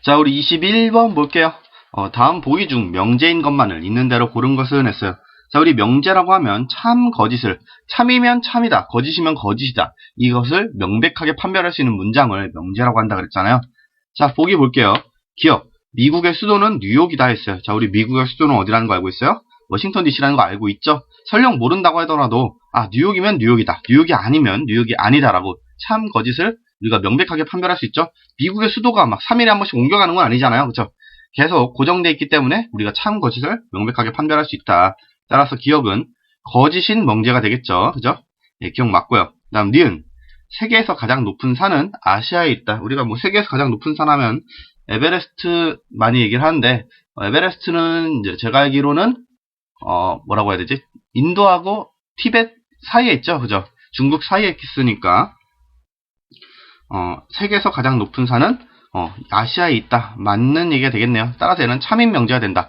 자, 우리 21번 볼게요. 다음 보기 중 명제인 것만을 있는 대로 고른 것은 했어요. 자, 우리 명제라고 하면 참, 거짓을, 참이면 참이다, 거짓이면 거짓이다, 이것을 명백하게 판별할 수 있는 문장을 명제라고 한다 그랬잖아요. 자, 보기 볼게요. 기억, 미국의 수도는 뉴욕이다 했어요. 자, 우리 미국의 수도는 어디라는 거 알고 있어요? 워싱턴 DC라는 거 알고 있죠? 설령 모른다고 하더라도 뉴욕이면 뉴욕이다, 뉴욕이 아니면 뉴욕이 아니다라고 참, 거짓을 우리가 명백하게 판별할 수 있죠. 미국의 수도가 막 3일에 한 번씩 옮겨가는 건 아니잖아요. 그쵸? 계속 고정되어 있기 때문에 우리가 참, 거짓을 명백하게 판별할 수 있다. 따라서 기억은 거짓인 명제가 되겠죠. 그죠? 예, 기억 맞고요. 그 다음 니은, 세계에서 가장 높은 산은 아시아에 있다. 우리가 뭐 세계에서 가장 높은 산 하면 에베레스트 많이 얘기를 하는데, 에베레스트는 이제 제가 알기로는 뭐라고 해야 되지? 인도하고 티벳 사이에 있죠. 그죠? 중국 사이에 있으니까 세계에서 가장 높은 산은 아시아에 있다. 맞는 얘기가 되겠네요. 따라서 얘는 참인 명제가 된다.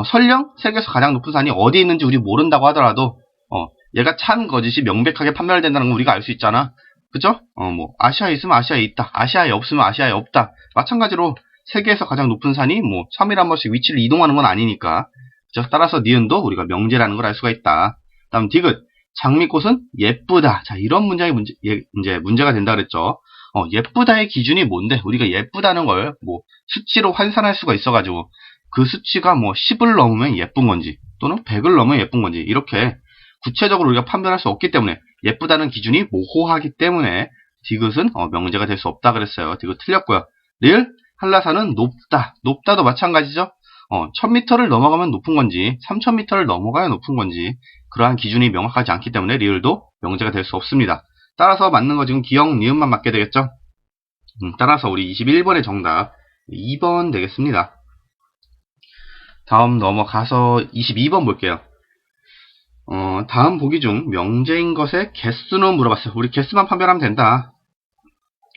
설령 세계에서 가장 높은 산이 어디에 있는지 우리 모른다고 하더라도 얘가 참, 거짓이 명백하게 판별된다는 걸 우리가 알 수 있잖아. 그죠? 뭐 아시아에 있으면 아시아에 있다, 아시아에 없으면 아시아에 없다. 마찬가지로 세계에서 가장 높은 산이 뭐 3일에 한 번씩 위치를 이동하는 건 아니니까. 그죠? 따라서 니은도 우리가 명제라는 걸 알 수가 있다. 다음 디귿, 장미꽃은 예쁘다. 자, 이런 문장이 이제 문제가 된다 그랬죠. 예쁘다의 기준이 뭔데? 우리가 예쁘다는 걸 뭐 수치로 환산할 수가 있어가지고 그 수치가 뭐 10을 넘으면 예쁜 건지 또는 100을 넘으면 예쁜 건지 이렇게 구체적으로 우리가 판별할 수 없기 때문에 예쁘다는 기준이 모호하기 때문에 디귿은 명제가 될 수 없다 그랬어요. 디귿 틀렸고요. 리을, 한라산은 높다. 높다도 마찬가지죠. 1000m를 넘어가면 높은 건지 3000m를 넘어가야 높은 건지 그러한 기준이 명확하지 않기 때문에 리을도 명제가 될 수 없습니다. 따라서 맞는 거 지금 기억, 니은만 맞게 되겠죠? 따라서 우리 21번의 정답 2번 되겠습니다. 다음 넘어가서 22번 볼게요. 다음 보기 중 명제인 것의 개수는 물어봤어요. 우리 개수만 판별하면 된다.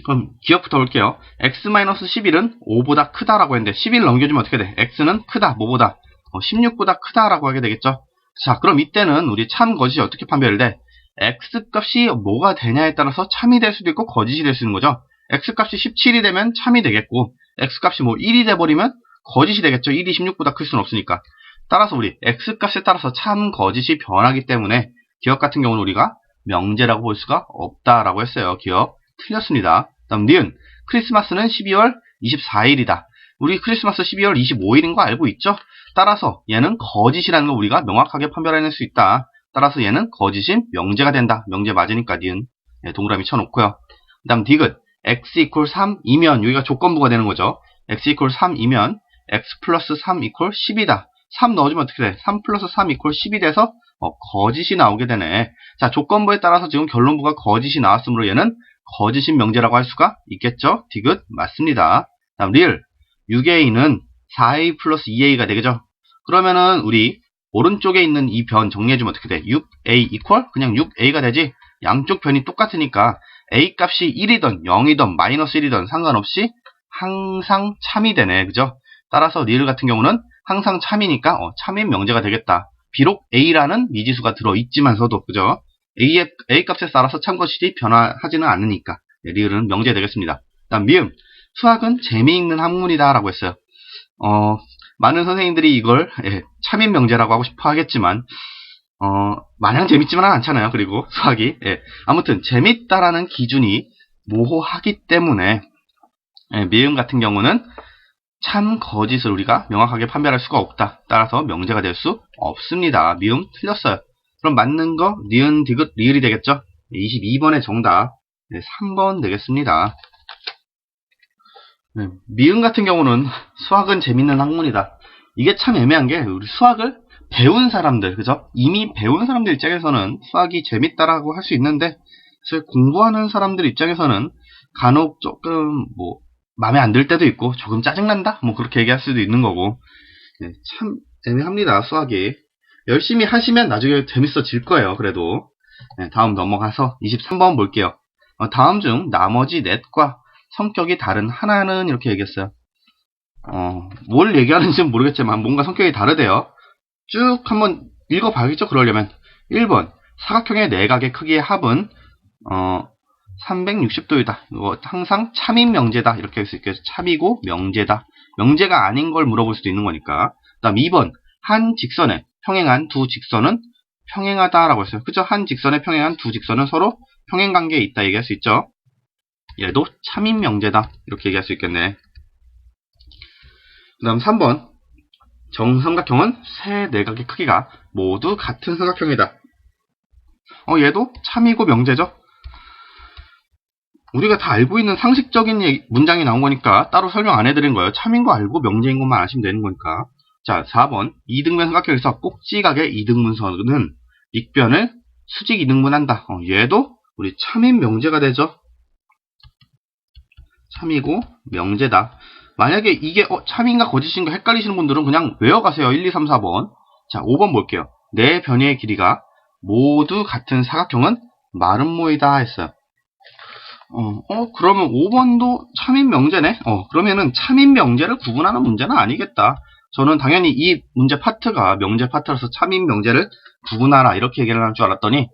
그럼 기억부터 볼게요. x-11은 5보다 크다라고 했는데 11 넘겨주면 어떻게 돼? x는 크다, 뭐보다? 16보다 크다라고 하게 되겠죠? 자, 그럼 이때는 우리 참, 거짓이 어떻게 판별돼? x값이 뭐가 되냐에 따라서 참이 될 수도 있고 거짓이 될 수 있는 거죠. x값이 17이 되면 참이 되겠고 x값이 뭐 1이 돼버리면 거짓이 되겠죠. 1이 16보다 클 수는 없으니까. 따라서 우리 x값에 따라서 참, 거짓이 변하기 때문에 기억 같은 경우는 우리가 명제라고 볼 수가 없다라고 했어요. 기억 틀렸습니다. 다음 니은, 크리스마스는 12월 24일이다. 우리 크리스마스 12월 25일인 거 알고 있죠? 따라서 얘는 거짓이라는 거 우리가 명확하게 판별해낼 수 있다. 따라서 얘는 거짓인 명제가 된다. 명제 맞으니까 니은 동그라미 쳐놓고요. 그 다음 디귿, x = 3이면 여기가 조건부가 되는 거죠. x = 3이면 x + 3 = 10이다. 3 넣어주면 어떻게 돼? 3 + 3 = 10이 돼서 거짓이 나오게 되네. 자, 조건부에 따라서 지금 결론부가 거짓이 나왔으므로 얘는 거짓인 명제라고 할 수가 있겠죠? 디귿 맞습니다. 다음 리을, 6a는 4a + 2a가 되겠죠? 그러면은 우리 오른쪽에 있는 이 변 정리해주면 어떻게 돼? 6a = 그냥 6a가 되지? 양쪽 변이 똑같으니까 a 값이 1이든 0이든 -1이든 상관없이 항상 참이 되네. 그죠? 따라서 리을 같은 경우는 항상 참이니까 참인 명제가 되겠다. 비록 a라는 미지수가 들어있지만서도, 그죠? a 값에 따라서 참, 거짓이 변화하지는 않으니까 리을은 명제 되겠습니다. 다음 미음, 수학은 재미있는 학문이다 라고 했어요. 많은 선생님들이 이걸 참인 명제라고 하고 싶어 하겠지만 마냥 재밌지만은 않잖아요. 그리고 수학이 아무튼 재밌다라는 기준이 모호하기 때문에 미음 같은 경우는 참, 거짓을 우리가 명확하게 판별할 수가 없다. 따라서 명제가 될 수 없습니다. 미음 틀렸어요. 그럼 맞는 거 니은, 디귿, 리을이 되겠죠? 22번의 정답 3번 되겠습니다. 미음 같은 경우는 수학은 재밌는 학문이다. 이게 참 애매한 게 우리 수학을 배운 사람들, 그죠? 이미 배운 사람들 입장에서는 수학이 재밌다라고 할 수 있는데 사실 공부하는 사람들 입장에서는 간혹 조금 뭐 마음에 안 들 때도 있고 조금 짜증난다? 뭐 그렇게 얘기할 수도 있는 거고 참 애매합니다. 수학이. 열심히 하시면 나중에 재밌어질 거예요. 그래도. 다음 넘어가서 23번 볼게요. 다음 중 나머지 넷과 성격이 다른 하나는 이렇게 얘기했어요. 뭘 얘기하는지는 모르겠지만 뭔가 성격이 다르대요. 쭉 한번 읽어봐야겠죠. 그러려면 1번, 사각형의 내각의 크기의 합은 360도이다. 이거 항상 참인 명제다. 이렇게 할 수 있겠죠. 참이고 명제다. 명제가 아닌 걸 물어볼 수도 있는 거니까. 그 다음 2번. 한 직선에 평행한 두 직선은 평행하다라고 했어요. 그죠? 한 직선에 평행한 두 직선은 서로 평행관계에 있다 얘기할 수 있죠. 얘도 참인 명제다. 이렇게 얘기할 수 있겠네. 그 다음 3번. 정삼각형은 세 내각의 크기가 모두 같은 삼각형이다. 얘도 참이고 명제죠. 우리가 다 알고 있는 상식적인 문장이 나온 거니까 따로 설명 안 해드린 거예요. 참인 거 알고 명제인 것만 아시면 되는 거니까. 자, 4번. 이등변 삼각형에서 꼭지각의 이등분선은 밑변을 수직 이등분한다. 얘도 우리 참인 명제가 되죠. 참이고 명제다. 만약에 이게 참인가 거짓인가 헷갈리시는 분들은 그냥 외워가세요. 1, 2, 3, 4번. 자, 5번 볼게요. 네 변의 길이가 모두 같은 사각형은 마름모이다 했어요. 그러면 5번도 참인 명제네? 그러면은 참인 명제를 구분하는 문제는 아니겠다. 저는 당연히 이 문제 파트가 명제 파트라서 참인 명제를 구분하라 이렇게 얘기를 할 줄 알았더니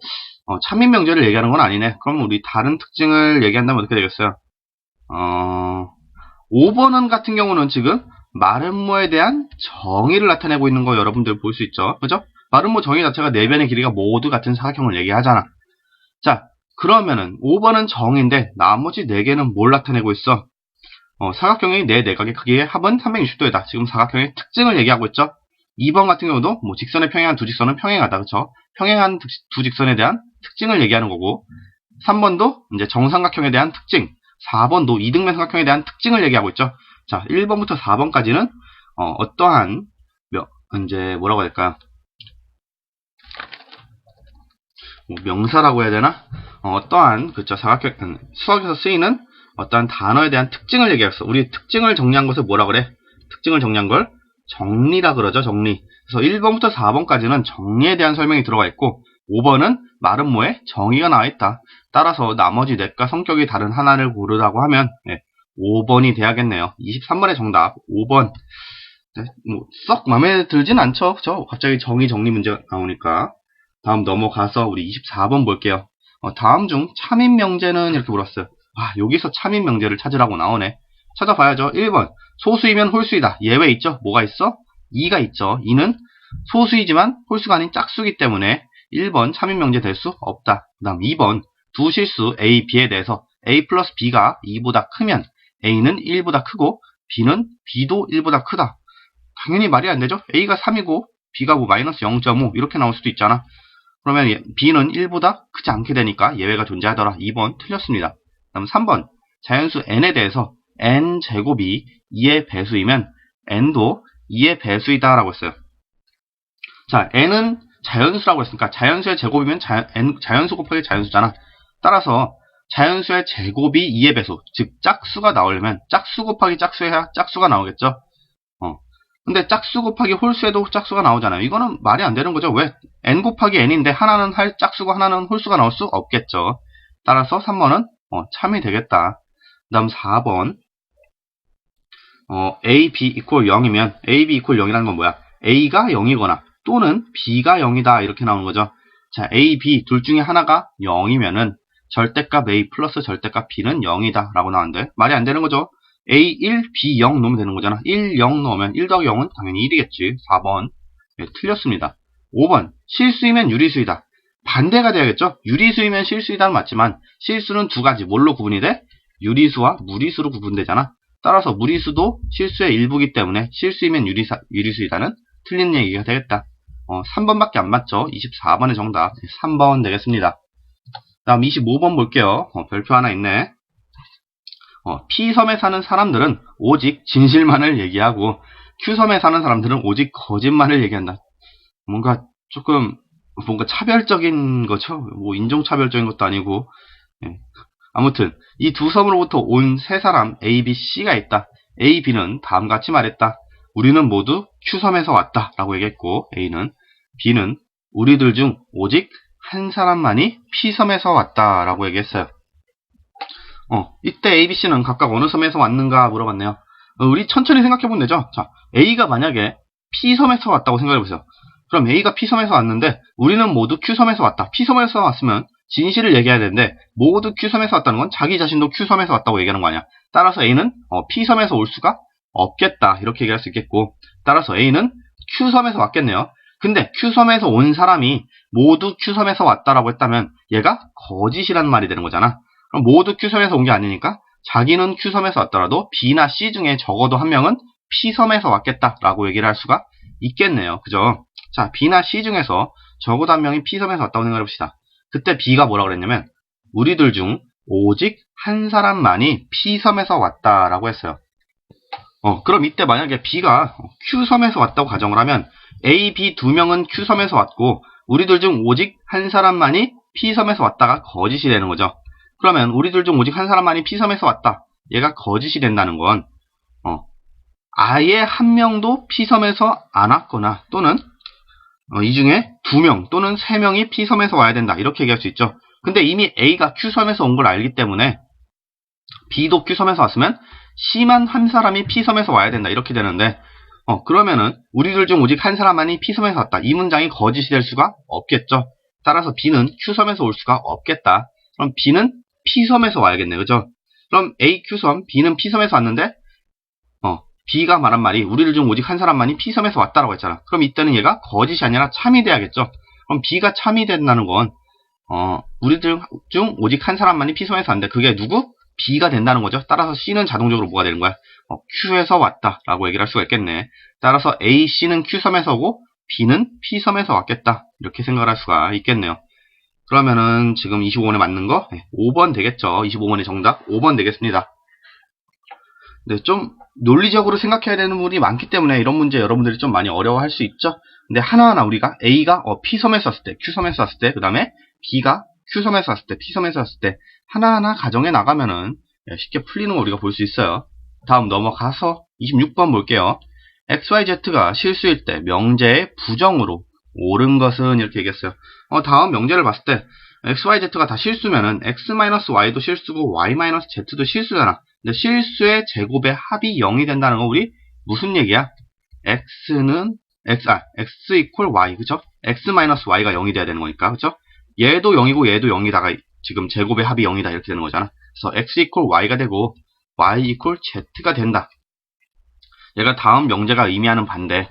참인 명제를 얘기하는 건 아니네. 그럼 우리 다른 특징을 얘기한다면 어떻게 되겠어요? 5번은 같은 경우는 지금 마름모에 대한 정의를 나타내고 있는 거 여러분들 볼 수 있죠. 그죠? 마름모 정의 자체가 네 변의 길이가 모두 같은 사각형을 얘기하잖아. 자, 그러면은 5번은 정의인데 나머지 4개는 뭘 나타내고 있어? 사각형의 네 내각의 크기의 합은 360도이다. 지금 사각형의 특징을 얘기하고 있죠. 2번 같은 경우도 뭐 직선에 평행한 두 직선은 평행하다. 그쵸? 평행한 두 직선에 대한 특징을 얘기하는 거고 3번도 이제 정삼각형에 대한 특징 4번도 이등변 삼각형에 대한 특징을 얘기하고 있죠. 자, 1번부터 4번까지는 어떠한 이제 뭐라고 해야 될까요? 명사라고 해야 되나? 어떠한 그쵸 사각형 수학에서 쓰이는 어떠한 단어에 대한 특징을 얘기했어. 우리 특징을 정리한 것을 뭐라 그래? 특징을 정리한 걸 정리라 그러죠. 정리. 그래서 1번부터 4번까지는 정리에 대한 설명이 들어가 있고 5번은 마름모에 정의가 나와 있다. 따라서 나머지 넷과 성격이 다른 하나를 고르라고 하면 5번이 돼야겠네요. 23번의 정답 5번. 네, 썩 마음에 들진 않죠. 그쵸? 갑자기 정의 정리 문제가 나오니까. 다음 넘어가서 우리 24번 볼게요. 다음 중 참인 명제는 이렇게 물었어요. 여기서 참인 명제를 찾으라고 나오네. 찾아봐야죠. 1번 소수이면 홀수이다. 예외 있죠? 뭐가 있어? 2가 있죠. 2는 소수이지만 홀수가 아닌 짝수이기 때문에 1번 참인 명제 될 수 없다. 그 다음 2번 두 실수 A, B에 대해서 A 플러스 B가 2보다 크면 A는 1보다 크고 B도 1보다 크다. 당연히 말이 안 되죠. A가 3이고 B가 뭐 마이너스 0.5 이렇게 나올 수도 있잖아. 그러면 B는 1보다 크지 않게 되니까 예외가 존재하더라. 2번 틀렸습니다. 다음 3번 자연수 n에 대해서 n제곱이 2의 배수이면 n도 2의 배수이다 라고 했어요. 자, n은 자연수라고 했으니까 자연수의 제곱이면 자연수 곱하기 자연수잖아. 따라서 자연수의 제곱이 2의 배수, 즉 짝수가 나오려면 짝수 곱하기 짝수해야 짝수가 나오겠죠. 근데 짝수 곱하기 홀수에도 짝수가 나오잖아요. 이거는 말이 안 되는 거죠. 왜? n 곱하기 n인데 하나는 짝수고 하나는 홀수가 나올 수 없겠죠. 따라서 3번은 참이 되겠다. 그 다음 4번 a, b equal 0이면 a, b equal 0이라는 건 뭐야? a가 0이거나 또는 b가 0이다 이렇게 나오는 거죠. 자, a, b 둘 중에 하나가 0이면은 절대값 a 플러스 절대값 b는 0이다 라고 나오는데 말이 안 되는 거죠. a 1, b 0 넣으면 되는 거잖아. 1, 0 넣으면 1 더하기 0은 당연히 1이겠지. 4번 틀렸습니다. 5번 실수이면 유리수이다. 반대가 돼야겠죠. 유리수이면 실수이다는 맞지만 실수는 두 가지 뭘로 구분이 돼? 유리수와 무리수로 구분되잖아. 따라서 무리수도 실수의 일부이기 때문에 실수이면 유리수이다는 틀린 얘기가 되겠다. 3번밖에 안 맞죠. 24번의 정답 3번 되겠습니다. 다음 25번 볼게요. 별표 하나 있네. P섬에 사는 사람들은 오직 진실만을 얘기하고 Q섬에 사는 사람들은 오직 거짓말을 얘기한다. 뭔가 차별적인 거죠. 뭐 인종차별적인 것도 아니고. 아무튼 이 두 섬으로부터 온 세 사람 A, B, C가 있다. A, B는 다음과 같이 말했다. 우리는 모두 Q섬에서 왔다 라고 얘기했고 A는 B는 우리들 중 오직 한 사람만이 P섬에서 왔다 라고 얘기했어요. 이때 A, B, C는 각각 어느 섬에서 왔는가 물어봤네요. 우리 천천히 생각해보면 되죠. 자, A가 만약에 P섬에서 왔다고 생각해보세요. 그럼 A가 P섬에서 왔는데 우리는 모두 Q섬에서 왔다. P섬에서 왔으면 진실을 얘기해야 되는데 모두 Q섬에서 왔다는 건 자기 자신도 Q섬에서 왔다고 얘기하는 거 아니야. 따라서 A는 P섬에서 올 수가 없겠다 이렇게 얘기할 수 있겠고, 따라서 A는 Q섬에서 왔겠네요. 근데 Q섬에서 온 사람이 모두 Q섬에서 왔다라고 했다면 얘가 거짓이라는 말이 되는 거잖아. 그럼 모두 Q섬에서 온 게 아니니까 자기는 Q섬에서 왔더라도 B나 C 중에 적어도 한 명은 P섬에서 왔겠다라고 얘기를 할 수가 있겠네요. 그죠? 자, B나 C 중에서 적어도 한 명이 P섬에서 왔다고 생각해봅시다. 그때 B가 뭐라고 그랬냐면 우리들 중 오직 한 사람만이 P섬에서 왔다라고 했어요. 그럼 이때 만약에 B가 Q섬에서 왔다고 가정을 하면 A, B 두 명은 Q섬에서 왔고 우리들 중 오직 한 사람만이 P섬에서 왔다가 거짓이 되는 거죠. 그러면 우리들 중 오직 한 사람만이 P섬에서 왔다. 얘가 거짓이 된다는 건 아예 한 명도 P섬에서 안 왔거나 또는 이 중에 2명 또는 3명이 P섬에서 와야 된다. 이렇게 얘기할 수 있죠. 근데 이미 A가 Q섬에서 온 걸 알기 때문에 B도 Q섬에서 왔으면 C만 한 사람이 P섬에서 와야 된다. 이렇게 되는데 그러면은 우리들 중 오직 한 사람만이 P섬에서 왔다. 이 문장이 거짓이 될 수가 없겠죠. 따라서 B는 Q섬에서 올 수가 없겠다. 그럼 B는 P섬에서 와야겠네. 그죠? 그럼 A Q섬, B는 P섬에서 왔는데 B가 말한 말이 우리들 중 오직 한 사람만이 P섬에서 왔다라고 했잖아. 그럼 이때는 얘가 거짓이 아니라 참이 돼야겠죠. 그럼 B가 참이 된다는 건 우리들 중 오직 한 사람만이 P섬에서 왔는데 그게 누구? B가 된다는 거죠. 따라서 C는 자동적으로 뭐가 되는 거야? Q에서 왔다라고 얘기를 할 수가 있겠네. 따라서 A, C는 Q섬에서 오고 B는 P섬에서 왔겠다. 이렇게 생각을 할 수가 있겠네요. 그러면은 지금 25번에 맞는 거 5번 되겠죠. 25번의 정답 5번 되겠습니다. 네, 좀 논리적으로 생각해야 되는 부분이 많기 때문에 이런 문제 여러분들이 좀 많이 어려워할 수 있죠. 근데 하나하나 우리가 A가 P섬에서 왔을 때, Q섬에서 왔을 때, 그 다음에 B가 Q섬에서 왔을 때, P섬에서 왔을 때 하나하나 가정해 나가면은 쉽게 풀리는 거 우리가 볼 수 있어요. 다음 넘어가서 26번 볼게요. XYZ가 실수일 때 명제의 부정으로 옳은 것은 이렇게 얘기했어요. 다음 명제를 봤을 때 XYZ가 다 실수면은 X-Y도 실수고 Y-Z도 실수잖아. 근데 실수의 제곱의 합이 0이 된다는 건 우리 무슨 얘기야? X 이퀄 Y, 그쵸? X-Y가 0이 돼야 되는 거니까, 그쵸? 얘도 0이고 얘도 0이다가 지금 제곱의 합이 0이다 이렇게 되는 거잖아. 그래서 X 이퀄 Y가 되고 Y 이퀄 Z가 된다. 얘가 다음 명제가 의미하는 반대.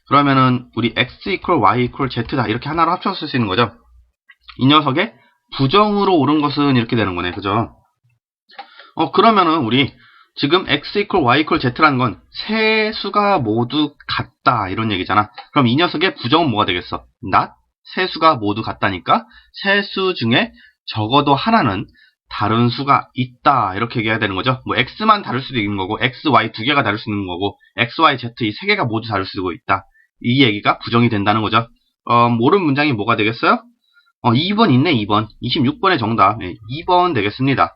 그러면은 우리 X 이퀄 Y 이퀄 Z다 이렇게 하나로 합쳐서 쓸 수 있는 거죠. 이 녀석의 부정으로 옳은 것은 이렇게 되는 거네, 그죠? 그러면은 우리 지금 X 이퀄 Y 이퀄 Z라는 건 세 수가 모두 같다 이런 얘기잖아. 그럼 이 녀석의 부정은 뭐가 되겠어? not 세 수가 모두 같다니까 세 수 중에 적어도 하나는 다른 수가 있다 이렇게 얘기해야 되는 거죠. 뭐 X만 다를 수도 있는 거고 X, Y 두 개가 다를 수 있는 거고 X, Y, Z 이 세 개가 모두 다를 수도 있다. 이 얘기가 부정이 된다는 거죠. 옳은 문장이 뭐가 되겠어요? 2번 있네. 2번 26번의 정답 2번 되겠습니다.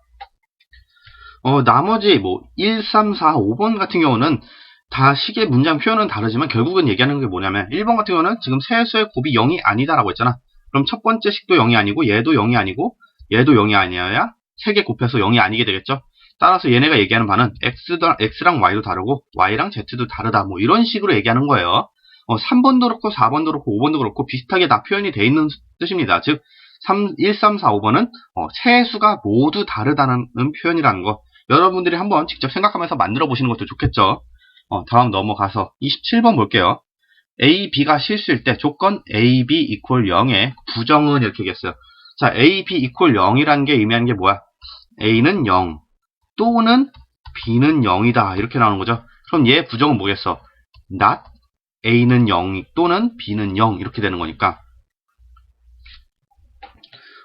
나머지 1, 3, 4, 5번 같은 경우는 다 식의 문장 표현은 다르지만 결국은 얘기하는 게 뭐냐면 1번 같은 경우는 지금 세 수의 곱이 0이 아니다라고 했잖아. 그럼 첫 번째 식도 0이 아니고 얘도 0이 아니고 얘도 0이 아니어야 세 개 곱해서 0이 아니게 되겠죠. 따라서 얘네가 얘기하는 바는 X랑 Y도 다르고 Y랑 Z도 다르다 뭐 이런 식으로 얘기하는 거예요. 3번도 그렇고 4번도 그렇고 5번도 그렇고 비슷하게 다 표현이 돼 있는 뜻입니다. 즉 1, 3, 4, 5번은 세 수가 모두 다르다는 표현이라는 거 여러분들이 한번 직접 생각하면서 만들어 보시는 것도 좋겠죠. 다음 넘어가서 27번 볼게요. A, B가 실수일 때 조건 A, B 이퀄 0의 부정은 이렇게 얘기했어요. 자, A, B 이퀄 0이라는 게 의미하는 게 뭐야? A는 0 또는 B는 0이다 이렇게 나오는 거죠. 그럼 얘 부정은 뭐겠어? not A는 0 또는 B는 0 이렇게 되는 거니까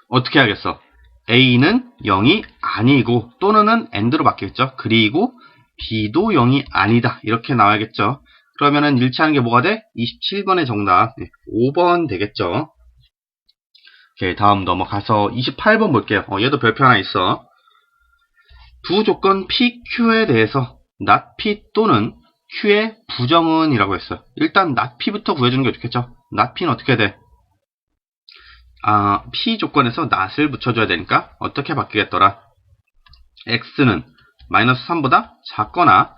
어떻게 하겠어? A는 0이 아니고 또는은 and로 바뀌겠죠. 그리고 B도 0이 아니다 이렇게 나와야겠죠. 그러면은 일치하는 게 뭐가 돼? 27번의 정답 5번 되겠죠. 오케이, 다음 넘어가서 28번 볼게요. 얘도 별표 하나 있어. 두 조건 P, Q에 대해서 not P 또는 Q의 부정은 이라고 했어요. 일단 not P부터 구해주는 게 좋겠죠. not P는 어떻게 돼? P 조건에서 not을 붙여줘야 되니까 어떻게 바뀌겠더라? X는 마이너스 3보다 작거나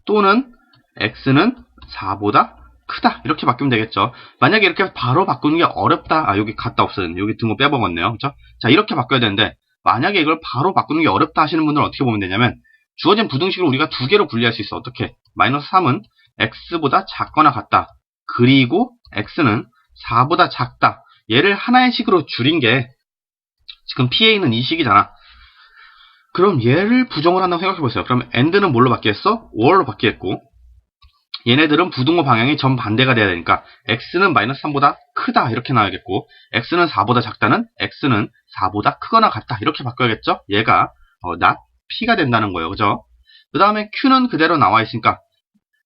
또는 X는 4보다 크다 이렇게 바꾸면 되겠죠. 만약에 이렇게 바로 바꾸는 게 어렵다. 여기 갔다 없어졌네. 여기 등호 빼먹었네요. 그죠? 자, 이렇게 바꿔야 되는데 만약에 이걸 바로 바꾸는 게 어렵다 하시는 분들은 어떻게 보면 되냐면 주어진 부등식을 우리가 두 개로 분리할 수 있어. 어떻게? 마이너스 3은 x보다 작거나 같다. 그리고 x는 4보다 작다. 얘를 하나의 식으로 줄인 게 지금 P에 있는 이 식이잖아. 그럼 얘를 부정을 한다고 생각해보세요. 그럼 and는 뭘로 바뀌겠어? or로 바뀌겠고 얘네들은 부등호 방향이 정반대가 돼야 되니까 x는 마이너스 3보다 크다 이렇게 나와야겠고 x는 4보다 작다는 x는 4보다 크거나 같다 이렇게 바꿔야겠죠? 얘가 not p가 된다는 거예요. 그죠? 그 다음에 q는 그대로 나와 있으니까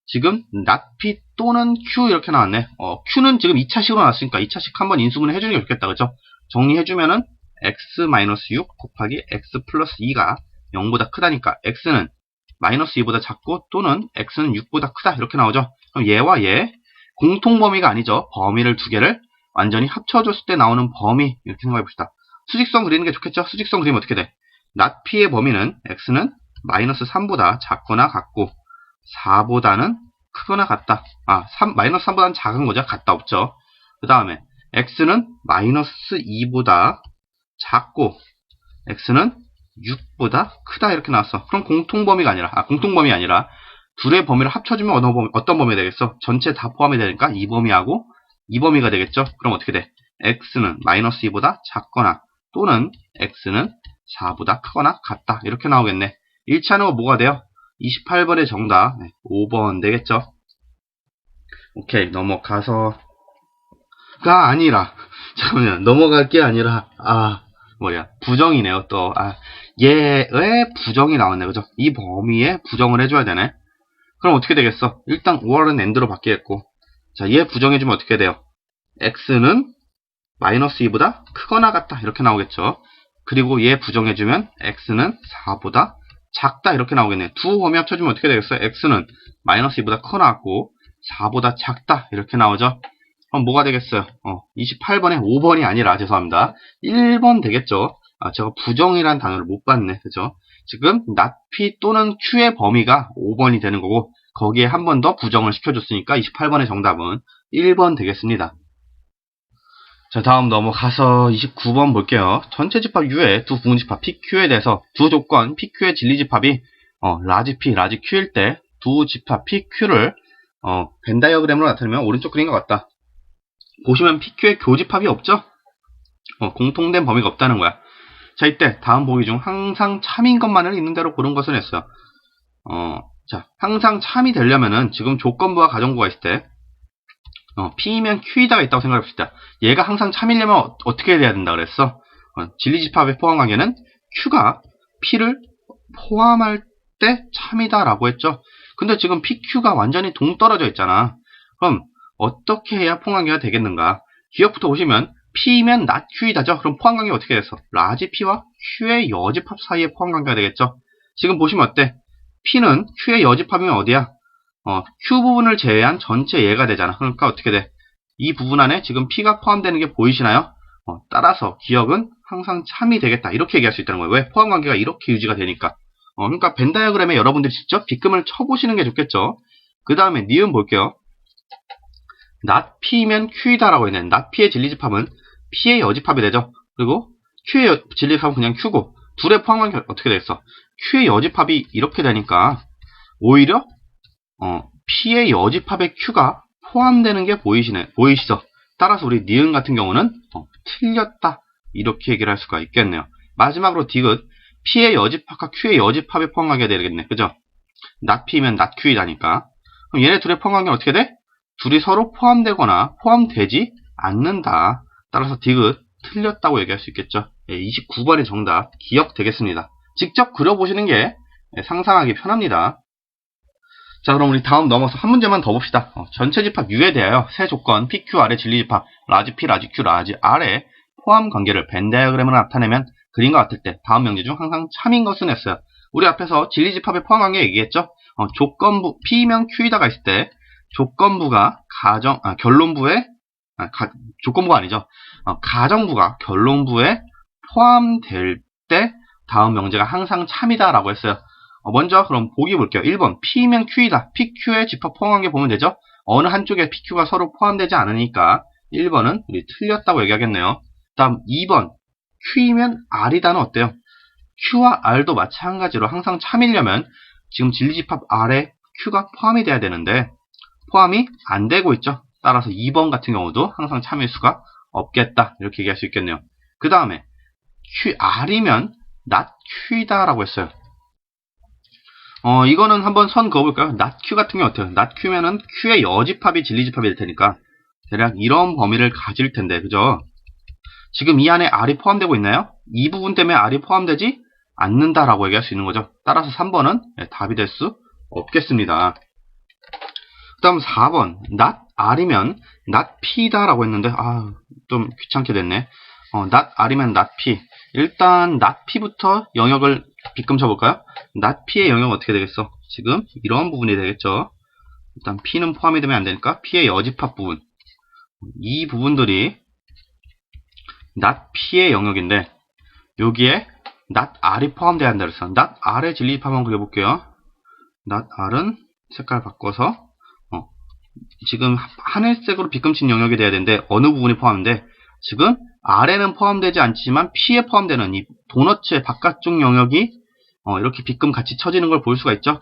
지금 not p 또는 q 이렇게 나왔네. q는 지금 2차식으로 나왔으니까 2차식 한번 인수분해 해주는 게 좋겠다. 그죠? 정리해주면은 x-6 곱하기 x 플러스 2가 0보다 크다니까 x는 마이너스 2보다 작고 또는 x는 6보다 크다 이렇게 나오죠. 그럼 얘와 얘 공통범위가 아니죠. 범위를 두 개를 완전히 합쳐줬을 때 나오는 범위 이렇게 생각해봅시다. 수직선 그리는 게 좋겠죠. 수직선 그리면 어떻게 돼? not p의 범위는 x는 마이너스 3보다 작거나 같고 4보다는 크거나 같다. 마이너스 3보다는 작은 거죠. 같다 없죠. 그 다음에 x는 마이너스 2보다 작고 x는 6보다 크다 이렇게 나왔어. 그럼 공통범위가 아니라 공통범위 아니라 둘의 범위를 합쳐주면 어떤 범위가 되겠어? 전체 다 포함이 되니까 이 범위하고 이 범위가 되겠죠. 그럼 어떻게 돼? x는 마이너스 2보다 작거나 또는 x는 4보다 크거나 같다 이렇게 나오겠네. 1차는 뭐가 돼요? 28번의 정답 5번 되겠죠. 오케이, 넘어가서 가 아니라 잠깐만요. 넘어갈 게 아니라 부정이네요. 또 얘의 부정이 나왔네. 그죠? 이 범위에 부정을 해줘야 되네. 그럼 어떻게 되겠어? 일단 5월은 and로 바뀌겠고 자, 얘 부정해주면 어떻게 돼요? x는 마이너스 2보다 크거나 같다 이렇게 나오겠죠. 그리고 얘 부정해주면 x는 4보다 작다 이렇게 나오겠네. 두 범위 합쳐주면 어떻게 되겠어요? x는 마이너스 2보다 크거나 같고 4보다 작다 이렇게 나오죠. 그럼 뭐가 되겠어요? 28번에 5번이 아니라 죄송합니다. 1번 되겠죠. 제가 부정이란 단어를 못 봤네. 그죠? 지금 not p 또는 q의 범위가 5번이 되는 거고 거기에 한 번 더 부정을 시켜줬으니까 28번의 정답은 1번 되겠습니다. 자, 다음 넘어가서 29번 볼게요. 전체 집합 U의 두 부분집합 PQ에 대해서 두 조건 PQ의 진리집합이 라지 P, 라지 Q일 때 두 집합 PQ를 벤 다이어그램으로 나타내면 오른쪽 그린 것 같다. 보시면 PQ의 교집합이 없죠? 공통된 범위가 없다는 거야. 자, 이때 다음 보기 중 항상 참인 것만을 있는 대로 고른 것을 했어요. 자, 항상 참이 되려면은 지금 조건부와 가정부가 있을 때 P이면 Q이다가 있다고 생각해봅시다. 얘가 항상 참이려면 어떻게 돼야 된다 그랬어? 진리집합의 포함관계는 Q가 P를 포함할 때 참이다라고 했죠. 근데 지금 PQ가 완전히 동떨어져 있잖아. 그럼 어떻게 해야 포함관계가 되겠는가? 기억부터 보시면 P면 not Q이다죠. 그럼 포함관계가 어떻게 됐어? 라지 P와 Q의 여집합 사이에 포함관계가 되겠죠. 지금 보시면 어때? P는 Q의 여집합이면 어디야? Q 부분을 제외한 전체 얘가 되잖아. 그러니까 어떻게 돼? 이 부분 안에 지금 P가 포함되는 게 보이시나요? 따라서 기억은 항상 참이 되겠다. 이렇게 얘기할 수 있다는 거예요. 왜? 포함관계가 이렇게 유지가 되니까. 그러니까 벤 다이어그램에 여러분들이 직접 빗금을 쳐보시는 게 좋겠죠. 그 다음에 니은 볼게요. not P면 Q이다라고 했네. not P의 진리집합은 P의 여집합이 되죠. 그리고 Q의 진리집합은 그냥 Q고 둘의 포함관계가 어떻게 되겠어? Q의 여집합이 이렇게 되니까 오히려 P의 여집합에 Q가 포함되는 게 보이시죠? 따라서 우리 니은 같은 경우는 틀렸다 이렇게 얘기를 할 수가 있겠네요. 마지막으로 디귿 P의 여집합과 Q의 여집합에 포함하게 되겠네. 그죠? not P면 not Q이다니까. 그럼 얘네 둘의 포함관계는 어떻게 돼? 둘이 서로 포함되거나 포함되지 않는다. 따라서 디귿 틀렸다고 얘기할 수 있겠죠. 29번의 정답 기억되겠습니다. 직접 그려보시는 게 상상하기 편합니다. 자, 그럼 우리 다음 넘어서 한 문제만 더 봅시다. 전체 집합 U에 대하여 세 조건 PQR의 진리집합 라지 P, 라지 Q, 라지 R의 포함 관계를 벤 다이어그램으로 나타내면 그림과 같을 때 다음 명제 중 항상 참인 것은 했어요. 우리 앞에서 진리집합의 포함 관계 얘기했죠. 조건부 P면 Q이다가 있을 때 조건부가 결론부에 조건부가 아니죠. 가정부가 결론부에 포함될 때 다음 명제가 항상 참이다라고 했어요. 먼저 그럼 보기 볼게요. 1번 P면 Q이다. PQ의 집합 포함관계 보면 되죠. 어느 한쪽에 PQ가 서로 포함되지 않으니까 1번은 우리 틀렸다고 얘기하겠네요. 다음 2번 Q이면 R이다는 어때요? Q와 R도 마찬가지로 항상 참이려면 지금 진리집합 R에 Q가 포함이 돼야 되는데 포함이 안 되고 있죠. 따라서 2번 같은 경우도 항상 참일 수가 없겠다. 이렇게 얘기할 수 있겠네요. 그 다음에 R이면 not Q이다 라고 했어요. 이거는 한번 선 그어볼까요? not Q 같은 경우 어때요? not Q면은 Q의 여집합이 진리집합이 될 테니까 대략 이런 범위를 가질 텐데, 그죠? 지금 이 안에 R이 포함되고 있나요? 이 부분 때문에 R이 포함되지 않는다라고 얘기할 수 있는 거죠. 따라서 3번은 답이 될 수 없겠습니다. 그 다음 4번 not R이면 not P다 라고 했는데 좀 귀찮게 됐네. not R이면 not P. 일단 not P부터 영역을 빗금 쳐볼까요? not P의 영역은 어떻게 되겠어? 지금 이런 부분이 되겠죠. 일단 P는 포함이 되면 안 되니까 P의 여집합 부분, 이 부분들이 not P의 영역인데 여기에 not R이 포함되어야 한다 그래서 not R의 진리집합 한번 그려볼게요. not R은 색깔 바꿔서 지금 하늘색으로 빗금친 영역이 돼야 되는데 어느 부분이 포함인데 지금 R에는 포함되지 않지만 P에 포함되는 이 도너츠의 바깥쪽 영역이 이렇게 빗금 같이 쳐지는 걸 볼 수가 있죠.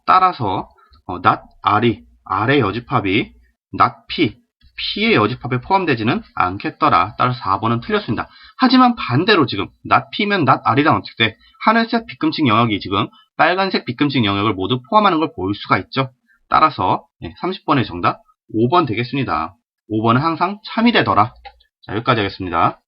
따라서 not R이 R의 여집합이 not P, P의 여집합에 포함되지는 않겠더라. 따라서 4번은 틀렸습니다. 하지만 반대로 지금 not P면 not R이란 어떻게 돼? 하늘색 빗금친 영역이 지금 빨간색 빗금친 영역을 모두 포함하는 걸 볼 수가 있죠. 따라서 30번의 정답 5번 되겠습니다. 5번은 항상 참이 되더라. 자, 여기까지 하겠습니다.